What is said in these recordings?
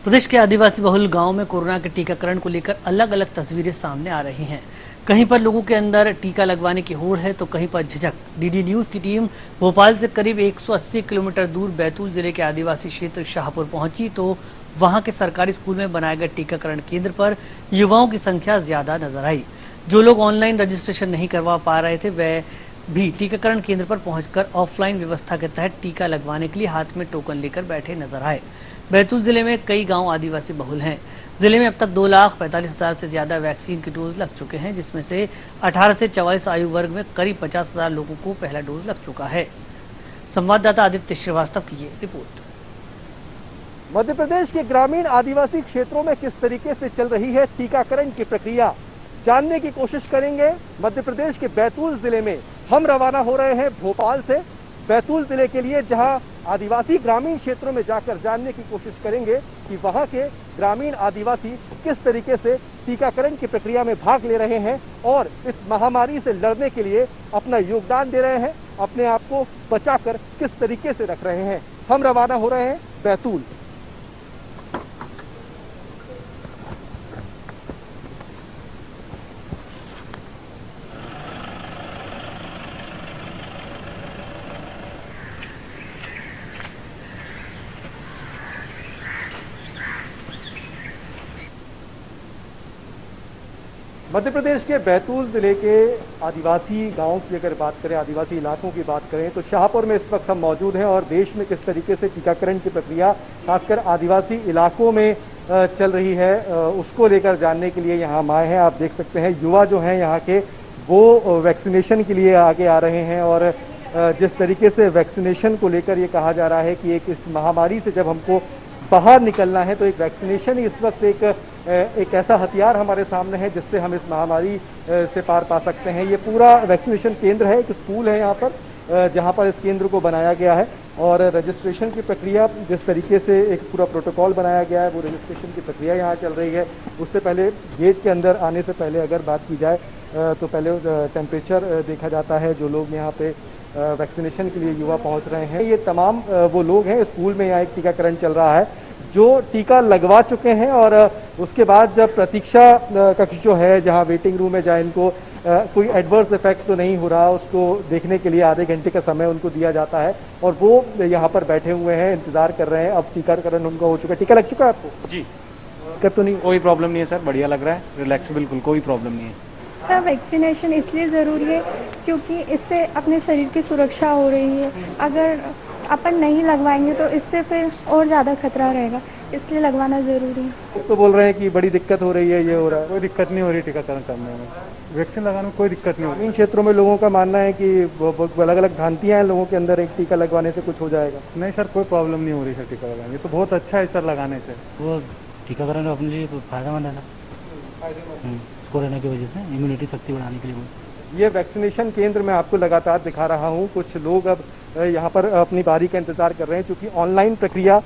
प्रदेश के आदिवासी बहुल गांव में कोरोना के टीकाकरण को लेकर अलग अलग तस्वीरें सामने आ रही हैं। कहीं पर लोगों के अंदर टीका लगवाने की होड़ है तो कहीं पर झिझक। डीडी न्यूज की टीम भोपाल से करीब 180 किलोमीटर दूर बैतूल जिले के आदिवासी क्षेत्र शाहपुर पहुंची तो वहां के सरकारी स्कूल में बनाए गए टीकाकरण केंद्र पर युवाओं की संख्या ज्यादा नजर आई। जो लोग ऑनलाइन रजिस्ट्रेशन नहीं करवा पा रहे थे वह भी टीकाकरण केंद्र पर पहुंचकर ऑफलाइन व्यवस्था के तहत टीका लगवाने के लिए हाथ में टोकन लेकर बैठे नजर आए। बैतूल जिले में कई गांव आदिवासी बहुल हैं। जिले में अब तक 2,45,000 से ज्यादा वैक्सीन के डोज लग चुके हैं, जिसमें से 18 से 44 आयु वर्ग में करीब 50,000 लोगों को पहला डोज लग चुका है। संवाददाता आदित्य श्रीवास्तव की ये रिपोर्ट। मध्य प्रदेश के ग्रामीण आदिवासी क्षेत्रों में किस तरीके से चल रही है टीकाकरण की प्रक्रिया, जानने की कोशिश करेंगे। मध्य प्रदेश के बैतूल जिले में हम रवाना हो रहे हैं भोपाल से बैतूल जिले के लिए, जहां आदिवासी ग्रामीण क्षेत्रों में जाकर जानने की कोशिश करेंगे कि वहां के ग्रामीण आदिवासी किस तरीके से टीकाकरण की प्रक्रिया में भाग ले रहे हैं और इस महामारी से लड़ने के लिए अपना योगदान दे रहे हैं, अपने आप को बचाकर किस तरीके से रख रहे हैं। हम रवाना हो रहे हैं बैतूल। मध्य प्रदेश के बैतूल जिले के आदिवासी गांवों की अगर बात करें, आदिवासी इलाकों की बात करें तो शाहपुर में इस वक्त हम मौजूद हैं और देश में किस तरीके से टीकाकरण की प्रक्रिया खासकर आदिवासी इलाकों में चल रही है उसको लेकर जानने के लिए यहाँ हम आए हैं। आप देख सकते हैं युवा जो हैं यहाँ के वो वैक्सीनेशन के लिए आगे आ रहे हैं और जिस तरीके से वैक्सीनेशन को लेकर ये कहा जा रहा है कि एक इस महामारी से जब हमको बाहर निकलना है तो एक वैक्सीनेशन ही इस वक्त एक ऐसा हथियार हमारे सामने है जिससे हम इस महामारी से पार पा सकते हैं। ये पूरा वैक्सीनेशन केंद्र है, एक स्कूल है यहाँ पर जहाँ पर इस केंद्र को बनाया गया है और रजिस्ट्रेशन की प्रक्रिया जिस तरीके से एक पूरा प्रोटोकॉल बनाया गया है वो रजिस्ट्रेशन की प्रक्रिया यहाँ चल रही है। उससे पहले गेट के अंदर आने से पहले अगर बात की जाए तो पहले टेम्परेचर देखा जाता है। जो लोग यहाँ पे वैक्सीनेशन के लिए युवा पहुँच रहे हैं ये तमाम वो लोग हैं। स्कूल में यहाँ एक टीकाकरण चल रहा है, जो टीका लगवा चुके हैं और उसके बाद जब प्रतीक्षा कक्ष जो है जहां वेटिंग रूम है, जहां इनको कोई एडवर्स इफेक्ट तो नहीं हो रहा उसको देखने के लिए आधे घंटे का समय उनको दिया जाता है और वो यहां पर बैठे हुए हैं, इंतजार कर रहे हैं। अब टीकाकरण उनका हो चुका है। टीका लग चुका है आपको? जी। दिक्कत तो नहीं? कोई प्रॉब्लम नहीं है सर, बढ़िया लग रहा है, रिलैक्स, बिल्कुल कोई प्रॉब्लम नहीं है सर। वैक्सीनेशन इसलिए ज़रूरी है क्योंकि इससे अपने शरीर की सुरक्षा हो रही है। अगर अपन नहीं लगवाएंगे तो इससे फिर और ज़्यादा खतरा रहेगा, इसलिए लगवाना ज़रूरी है। तो बोल रहे हैं कि बड़ी दिक्कत हो रही है, ये हो रहा है। कोई दिक्कत नहीं हो रही टीकाकरण करने में, वैक्सीन लगाने में कोई दिक्कत नहीं हो रही। इन क्षेत्रों में लोगों का मानना है कि अलग अलग भ्रांतियां हैं लोगों के अंदर, एक टीका लगवाने से कुछ हो जाएगा। नहीं सर, कोई प्रॉब्लम नहीं हो रही सर टीका लगाने, तो बहुत अच्छा है सर लगाने से। वो टीकाकरण अपने लिए फायदेमंद है ना, कोरोना की वजह से इम्यूनिटी शक्ति बढ़ाने के लिए। ये वैक्सीनेशन केंद्र मैं आपको लगातार दिखा रहा हूँ। कुछ लोग अब यहाँ पर अपनी बारी का इंतजार कर रहे हैं क्योंकि ऑनलाइन प्रक्रिया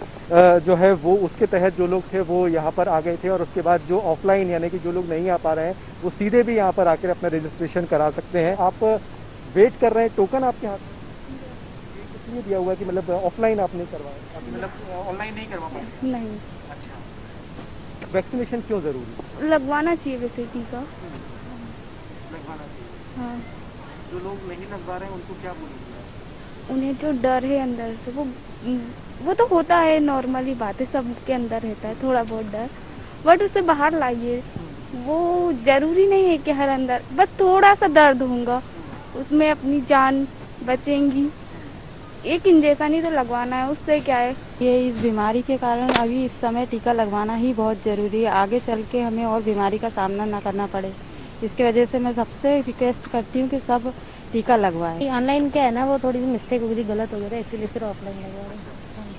जो है वो उसके तहत जो लोग थे वो यहाँ पर आ गए थे और उसके बाद जो ऑफलाइन यानी कि जो लोग नहीं आ पा रहे हैं वो सीधे भी यहाँ पर आकर अपना रजिस्ट्रेशन करा सकते हैं। आप वेट कर रहे हैं, टोकन आपके हाथ इसलिए दिया हुआ है कि मतलब ऑफलाइन आप नहीं करवाए, मतलब ऑनलाइन नहीं करवा पाए? नहीं। अच्छा, वैक्सीनेशन क्यों जरूरी? लगवाना चाहिए वैसे टीका। लगवाना चाहिए। हाँ, जो लोग नहीं लगवा रहे हैं उनको क्या बोलेंगे? उन्हें जो डर है अंदर से वो तो होता है, नॉर्मली बात है, सबके अंदर रहता है थोड़ा बहुत डर, बट उससे बाहर लाइए। वो जरूरी नहीं है कि हर अंदर, बस थोड़ा सा दर्द होगा उसमें अपनी जान बचेंगी। एक इंजेक्शन ही तो लगवाना है, उससे क्या है। ये इस बीमारी के कारण अभी इस समय टीका लगवाना ही बहुत ज़रूरी है, आगे चल के हमें और बीमारी का सामना ना करना पड़े। इसकी वजह से मैं सबसे रिक्वेस्ट करती हूँ कि सब टीका लगवाएं। ऑनलाइन क्या है ना, वो थोड़ी सी मिस्टेक हो गई, गलत हो गया था, इसीलिए फिर ऑफलाइन लगवा रहे हैं।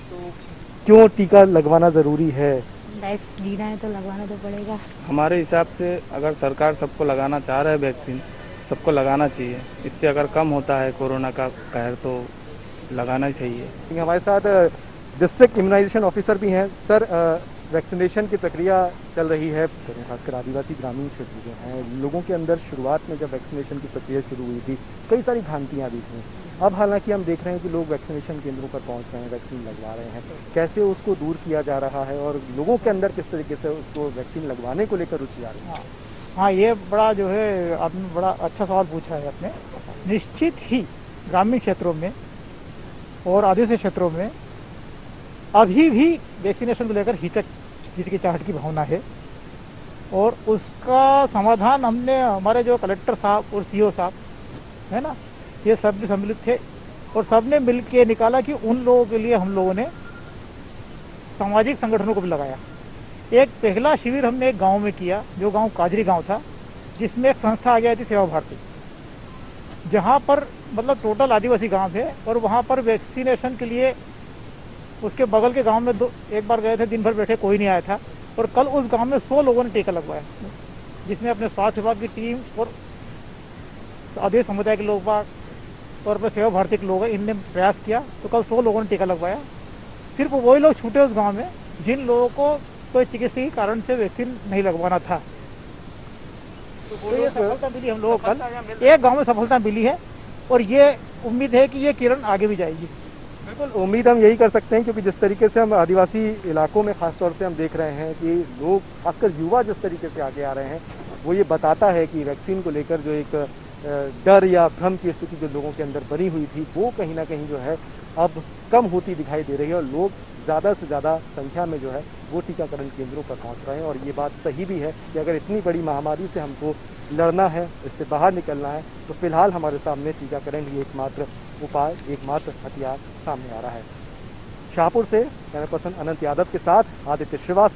तो क्यों टीका लगवाना ज़रूरी है? लाइफ जीना है तो लगवाना तो पड़ेगा। हमारे हिसाब से अगर सरकार सबको लगाना चाह रहा है वैक्सीन, सबको लगाना चाहिए। इससे अगर कम होता है कोरोना का कहर तो लगाना ही चाहिए। हमारे साथ डिस्ट्रिक्ट इम्यूनाइजेशन ऑफिसर भी हैं। सर, वैक्सीनेशन की प्रक्रिया चल रही है, खासकर आदिवासी ग्रामीण क्षेत्र जो हैं, लोगों के अंदर शुरुआत में जब वैक्सीनेशन की प्रक्रिया शुरू हुई थी कई सारी भ्रांतियाँ भी थी। अब हालांकि हम देख रहे हैं कि लोग वैक्सीनेशन केंद्रों पर पहुंच रहे हैं, वैक्सीन लगवा रहे हैं। कैसे उसको दूर किया जा रहा है और लोगों के अंदर किस तरीके से उसको वैक्सीन लगवाने को लेकर रुचि आ रही है? हाँ, ये बड़ा जो है आपने बड़ा अच्छा सवाल पूछा है आपने। निश्चित ही ग्रामीण क्षेत्रों में और आदिवासी क्षेत्रों में अभी भी वैक्सीनेशन को लेकर हिचकिचाहट की भावना है और उसका समाधान हमने हमारे जो कलेक्टर साहब और सीओ साहब है ना, ये सब भी सम्मिलित थे और सबने मिल के निकाला कि उन लोगों के लिए हम लोगों ने सामाजिक संगठनों को भी लगाया। एक पहला शिविर हमने एक गांव में किया, जो गांव काजरी गांव था, जिसमें एक संस्था आ गई थी सेवा भारती, जहां पर मतलब टोटल आदिवासी गांव है और वहां पर वैक्सीनेशन के लिए उसके बगल के गांव में एक बार गए थे, दिन भर बैठे, कोई नहीं आया था। और कल उस गांव में 100 लोगों ने टीका लगवाया, जिसमें अपने स्वास्थ्य विभाग की टीम और आदिवासी समुदाय के लोग और अपने सेवा भारती के लोग इनने प्रयास किया, तो कल 100 लोगों ने टीका लगवाया। सिर्फ वही लोग छूटे उस गाँव में जिन लोगों को कोई चिकित्सीय कारण से वैक्सीन नहीं लगवाना था। तो ये सफलता मिली हम लोगों को कल, एक गांव में सफलता मिली है और ये उम्मीद है कि ये किरण आगे भी जाएगी। बिल्कुल उम्मीद हम यही कर सकते हैं, क्योंकि जिस तरीके से हम आदिवासी इलाकों में खासतौर से हम देख रहे हैं कि लोग, खासकर युवा जिस तरीके से आगे आ रहे हैं, वो ये बताता है कि वैक्सीन को लेकर जो एक डर या भ्रम की स्थिति जो लोगों के अंदर बनी हुई थी, वो कहीं ना कहीं जो है अब कम होती दिखाई दे रही है और लोग ज़्यादा से ज़्यादा संख्या में जो है वो टीकाकरण केंद्रों पर पहुंच रहे हैं। और ये बात सही भी है कि अगर इतनी बड़ी महामारी से हमको लड़ना है, इससे बाहर निकलना है, तो फिलहाल हमारे सामने टीकाकरण ही एकमात्र उपाय, एकमात्र हथियार सामने आ रहा है। शाहपुर से कैमरा पर्सन अनंत यादव के साथ आदित्य श्रीवास्तव।